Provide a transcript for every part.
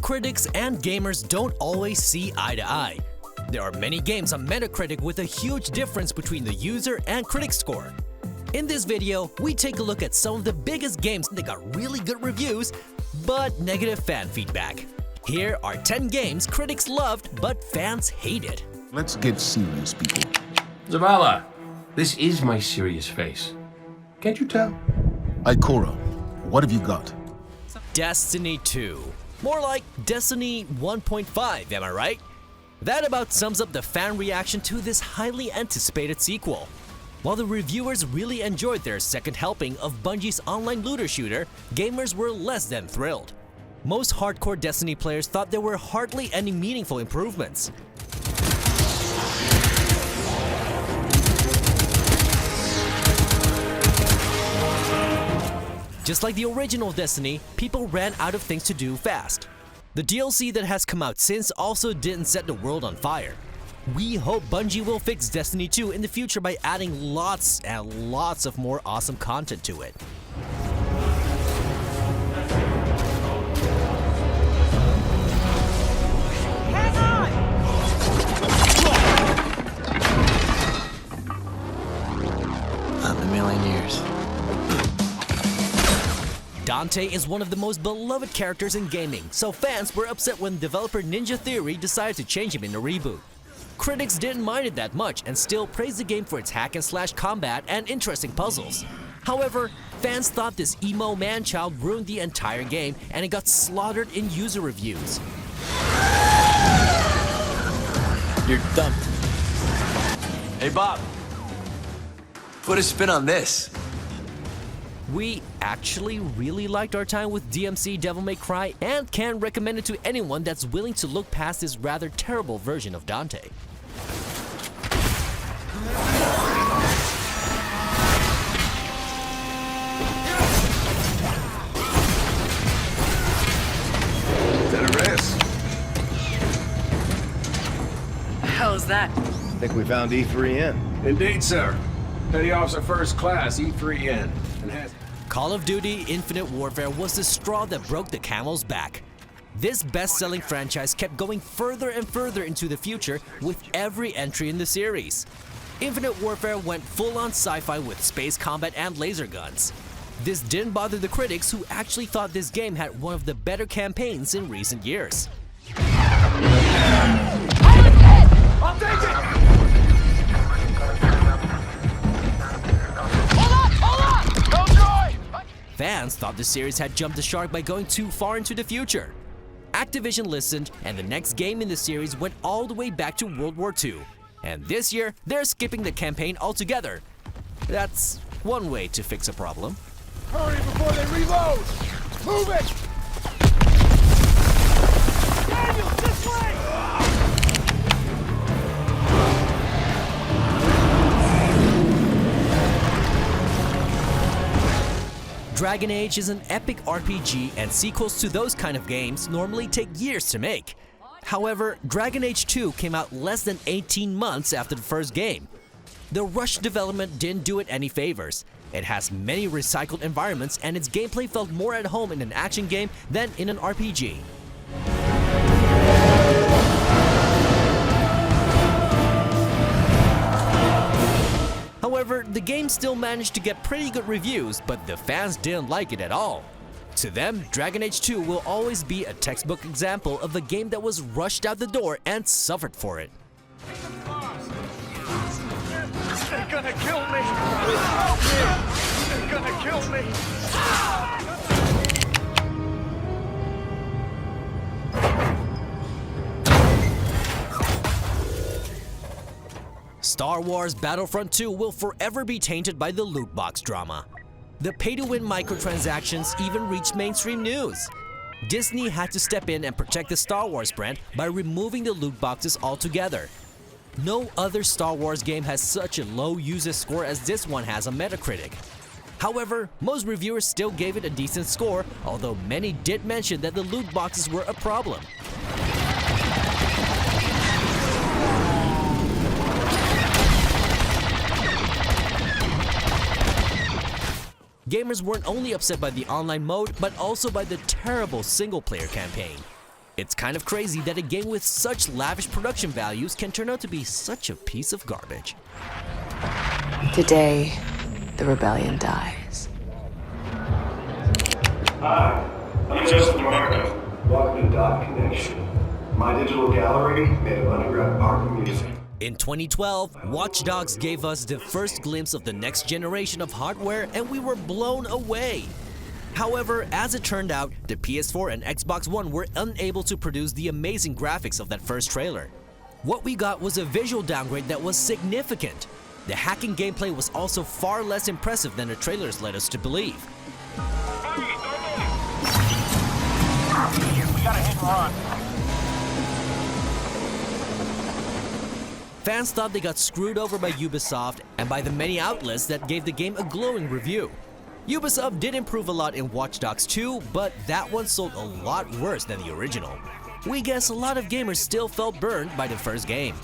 Critics and gamers don't always see eye to eye. There are many games on Metacritic with a huge difference between the user and critic score. In this video, we take a look at some of the biggest games that got really good reviews, but negative fan feedback. Here are 10 games critics loved, but fans hated. Let's get serious, people. Zavala, this is my serious face. Can't you tell? Ikora, what have you got? Destiny 2. More like Destiny 1.5, am I right? That about sums up the fan reaction to this highly anticipated sequel. While the reviewers really enjoyed their second helping of Bungie's online looter shooter, gamers were less than thrilled. Most hardcore Destiny players thought there were hardly any meaningful improvements. Just like the original Destiny, people ran out of things to do fast. The DLC that has come out since also didn't set the world on fire. We hope Bungie will fix Destiny 2 in the future by adding lots and lots of more awesome content to it. Hang on! Not in a million years. Dante is one of the most beloved characters in gaming, so fans were upset when developer Ninja Theory decided to change him in a reboot. Critics didn't mind it that much and still praised the game for its hack-and-slash combat and interesting puzzles. However, fans thought this emo man-child ruined the entire game and it got slaughtered in user reviews. You're dumped. Hey, Bob. Put a spin on this. We actually really liked our time with DMC Devil May Cry and can recommend it to anyone that's willing to look past this rather terrible version of Dante. Is that a rest? How's that? I think we found E3N. Indeed, sir. Petty Officer First Class, E3N. And has... Call of Duty Infinite Warfare was the straw that broke the camel's back. This best-selling franchise kept going further and further into the future with every entry in the series. Infinite Warfare went full-on sci-fi with space combat and laser guns. This didn't bother the critics who actually thought this game had one of the better campaigns in recent years. I'll take it! Fans thought the series had jumped the shark by going too far into the future. Activision listened, and the next game in the series went all the way back to World War II. And this year, they're skipping the campaign altogether. That's one way to fix a problem. Hurry before they reload! Move it! Daniel, this way! Dragon Age is an epic RPG, and sequels to those kind of games normally take years to make. However, Dragon Age 2 came out less than 18 months after the first game. The rushed development didn't do it any favors. It has many recycled environments, and its gameplay felt more at home in an action game than in an RPG. However, the game still managed to get pretty good reviews, but the fans didn't like it at all. To them, Dragon Age 2 will always be a textbook example of a game that was rushed out the door and suffered for it. They're gonna kill me! They're gonna kill me! Star Wars Battlefront 2 will forever be tainted by the loot box drama. The pay-to-win microtransactions even reached mainstream news. Disney had to step in and protect the Star Wars brand by removing the loot boxes altogether. No other Star Wars game has such a low user score as this one has on Metacritic. However, most reviewers still gave it a decent score, although many did mention that the loot boxes were a problem. Gamers weren't only upset by the online mode, but also by the terrible single-player campaign. It's kind of crazy that a game with such lavish production values can turn out to be such a piece of garbage. Today, the rebellion dies. Hi, I'm Justin Marco. Welcome to Dot Connection, my digital gallery made of underground art and music. In 2012, Watch Dogs gave us the first glimpse of the next generation of hardware, and we were blown away. However, as it turned out, the PS4 and Xbox One were unable to produce the amazing graphics of that first trailer. What we got was a visual downgrade that was significant. The hacking gameplay was also far less impressive than the trailers led us to believe. We gotta hit and run. Fans thought they got screwed over by Ubisoft and by the many outlets that gave the game a glowing review. Ubisoft did improve a lot in Watch Dogs 2, but that one sold a lot worse than the original. We guess a lot of gamers still felt burned by the first game.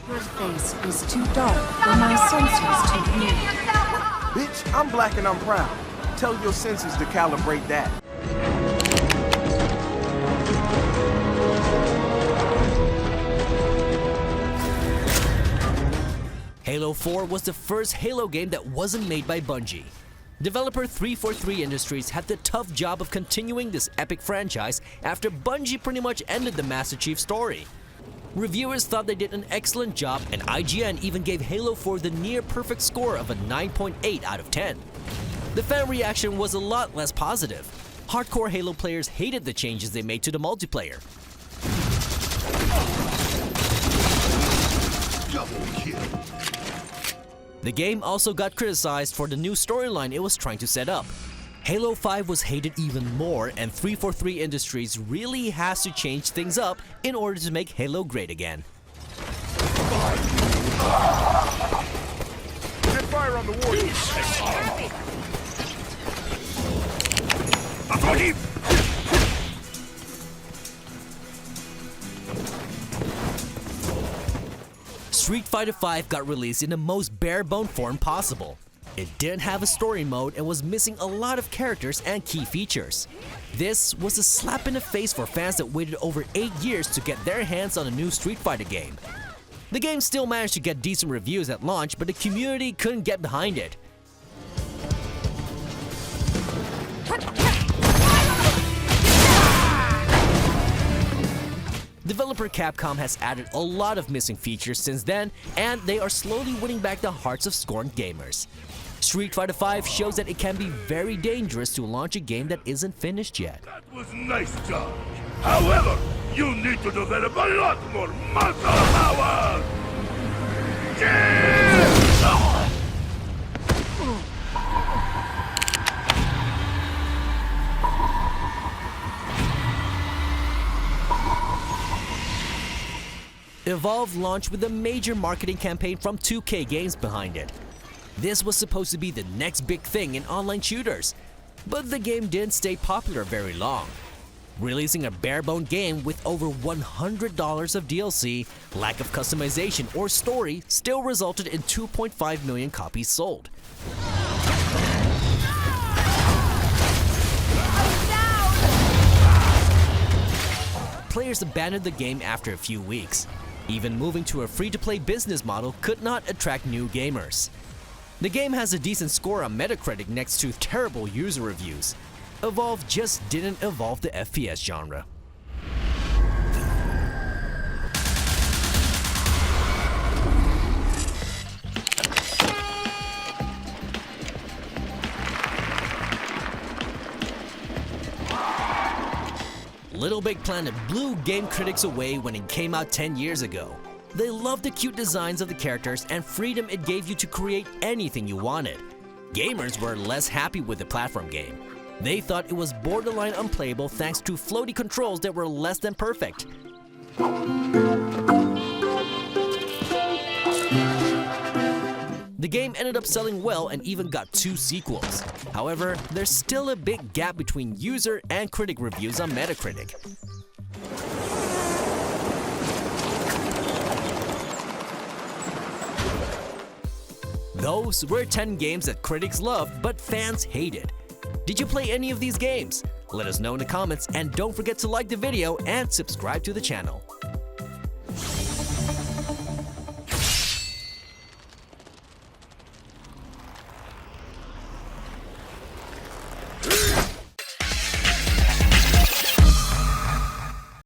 Your face is too dark for my sensors to read. Bitch, I'm black and I'm proud. Tell your sensors to calibrate that. Halo 4 was the first Halo game that wasn't made by Bungie. Developer 343 Industries had the tough job of continuing this epic franchise after Bungie pretty much ended the Master Chief story. Reviewers thought they did an excellent job, and IGN even gave Halo 4 the near-perfect score of a 9.8 out of 10. The fan reaction was a lot less positive. Hardcore Halo players hated the changes they made to the multiplayer. Double kill. The game also got criticized for the new storyline it was trying to set up. Halo 5 was hated even more, and 343 Industries really has to change things up in order to make Halo great again. Get fire on the warriors. Street Fighter V got released in the most bare-bone form possible. It didn't have a story mode and was missing a lot of characters and key features. This was a slap in the face for fans that waited over 8 years to get their hands on a new Street Fighter game. The game still managed to get decent reviews at launch, but the community couldn't get behind it. Developer Capcom has added a lot of missing features since then, and they are slowly winning back the hearts of scorned gamers. Street Fighter V shows that it can be very dangerous to launch a game that isn't finished yet. That was nice, Josh. However, you need to develop a lot more muscle power! Yeah! Evolve launched with a major marketing campaign from 2K Games behind it. This was supposed to be the next big thing in online shooters, but the game didn't stay popular very long. Releasing a bare-bone game with over $100 of DLC, lack of customization or story still resulted in 2.5 million copies sold. Players abandoned the game after a few weeks. Even moving to a free-to-play business model could not attract new gamers. The game has a decent score on Metacritic next to terrible user reviews. Evolve just didn't evolve the FPS genre. Little Big Planet blew game critics away when it came out 10 years ago. They loved the cute designs of the characters and freedom it gave you to create anything you wanted. Gamers were less happy with the platform game. They thought it was borderline unplayable thanks to floaty controls that were less than perfect. The game ended up selling well and even got 2 sequels. However, there's still a big gap between user and critic reviews on Metacritic. Those were 10 games that critics loved but fans hated. Did you play any of these games? Let us know in the comments and don't forget to like the video and subscribe to the channel.